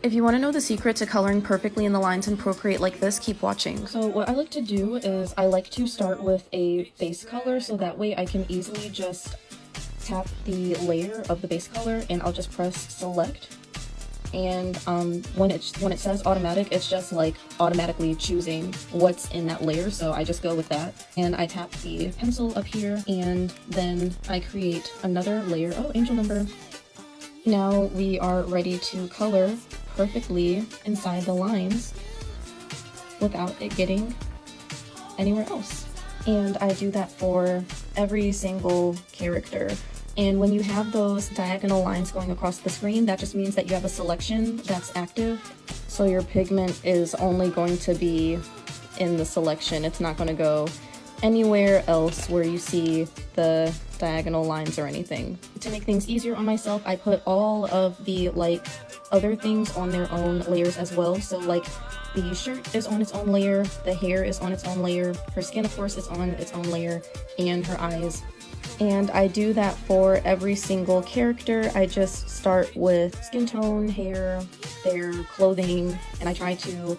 If you want to know the secret to coloring perfectly in the lines in Procreate like this, keep watching. So what I like to do is I like to start with a base color, so that way I can easily just tap the layer of the base color and I'll just press select. And when it says automatic, it's just like automatically choosing what's in that layer, so I just go with that. And I tap the pencil up here and then I create another layer. Oh, angel number. Now we are ready to color perfectly inside the lines without it getting anywhere else. And I do that for every single character. And when you have those diagonal lines going across the screen, that just means that you have a selection that's active. So your pigment is only going to be in the selection. It's not going to go anywhere else where you see the diagonal lines or anything. To make things easier on myself, I put all of the other things on their own layers as well. So like the shirt is on its own layer, the hair is on its own layer, her skin of course is on its own layer, and her eyes. And I do that for every single character. I just start with skin tone, hair, their clothing, and I try to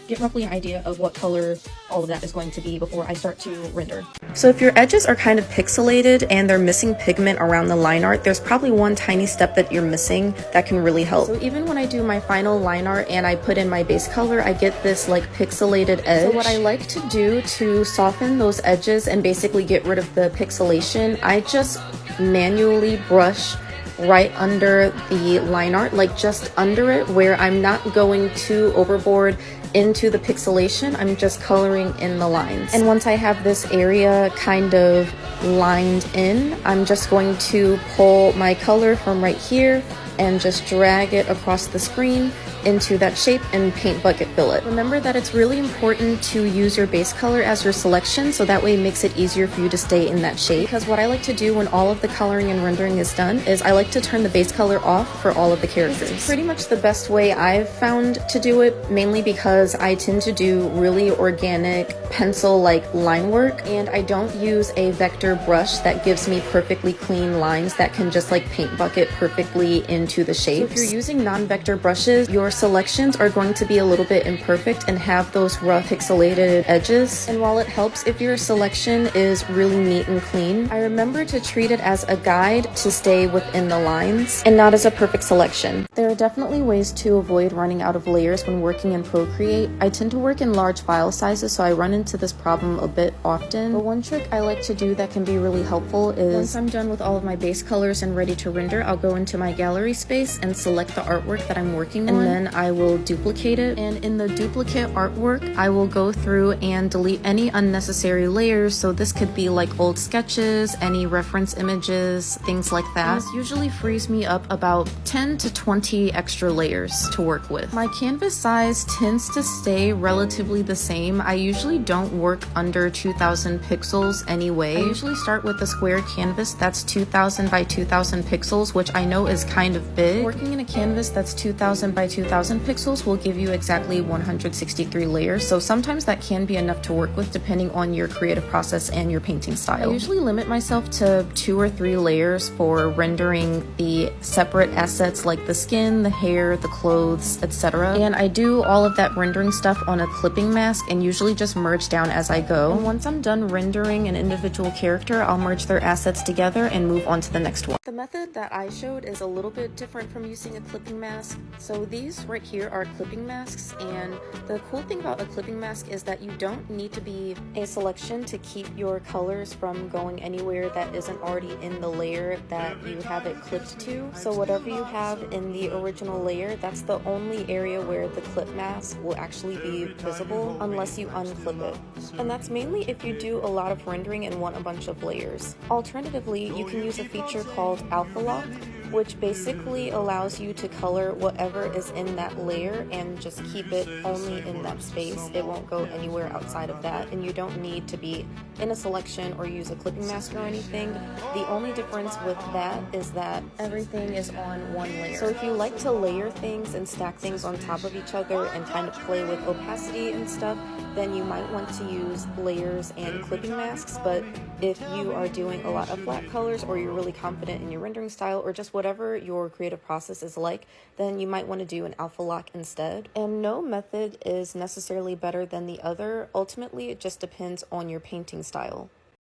get roughly an idea of what color all of that is going to be before I start to render. So if your edges are kind of pixelated and they're missing pigment around the line art, there's probably one tiny step that you're missing that can really help. So even when I do my final line art and I put in my base color, I get this like pixelated edge. So what I like to do to soften those edges and basically get rid of the pixelation, I just manually brush right under the line art, like just under it, where I'm not going too overboard into the pixelation. I'm just coloring in the lines. And once I have this area kind of lined in, I'm just going to pull my color from right here and just drag it across the screen into that shape and paint bucket fill it. Remember that it's really important to use your base color as your selection, so that way it makes it easier for you to stay in that shape. Because what I like to do when all of the coloring and rendering is done is I like to turn the base color off for all of the characters. It's pretty much the best way I've found to do it, mainly because I tend to do really organic pencil like line work, and I don't use a vector brush that gives me perfectly clean lines that can just like paint bucket perfectly into the shapes. So if you're using non-vector brushes, your selections are going to be a little bit imperfect and have those rough pixelated edges. And while it helps if your selection is really neat and clean, I remember to treat it as a guide to stay within the lines and not as a perfect selection. There are definitely ways to avoid running out of layers when working in Procreate. I tend to work in large file sizes, so I run into this problem a bit often. But one trick I like to do that can be really helpful is once I'm done with all of my base colors and ready to render, I'll go into my gallery space and select the artwork that I'm working on, and then I will duplicate it. And in the duplicate artwork, I will go through and delete any unnecessary layers. So this could be like old sketches, any reference images, things like that. And this usually frees me up about 10 to 20 extra layers to work with. My canvas size tends to stay relatively the same. I usually don't work under 2000 pixels anyway. I usually start with a square canvas that's 2000 by 2000 pixels, which I know is kind of big. Working in a canvas that's 2000 by 2000 pixels will give you exactly 163 layers, so sometimes that can be enough to work with depending on your creative process and your painting style. I usually limit myself to 2 or 3 layers for rendering the separate assets like the skin, the hair, the clothes, etc. And I do all of that rendering stuff on a clipping mask and usually just merge down as I go. And once I'm done rendering an individual character, I'll merge their assets together and move on to the next one. The method that I showed is a little bit different from using a clipping mask. So these right here are clipping masks, and the cool thing about a clipping mask is that you don't need to be a selection to keep your colors from going anywhere that isn't already in the layer that you have it clipped to. So whatever you have in the original layer, that's the only area where the clip mask will actually be visible unless you unclip it. And that's mainly if you do a lot of rendering and want a bunch of layers. Alternatively, you can use a feature called Alpha Lock, which basically allows you to color whatever is in that layer and just keep it only in that space. It won't go anywhere outside of that, and you don't need to be in a selection or use a clipping mask or anything. The only difference with that is that everything is on one layer. So if you like to layer things and stack things on top of each other and kind of play with opacity and stuff, then you might want to use layers and clipping masks. But if you are doing a lot of flat colors, or you're really confident in your rendering style, or just whatever your creative process is like, then you might want to do an alpha lock instead. And no method is necessarily better than the other. Ultimately, it just depends on your painting style.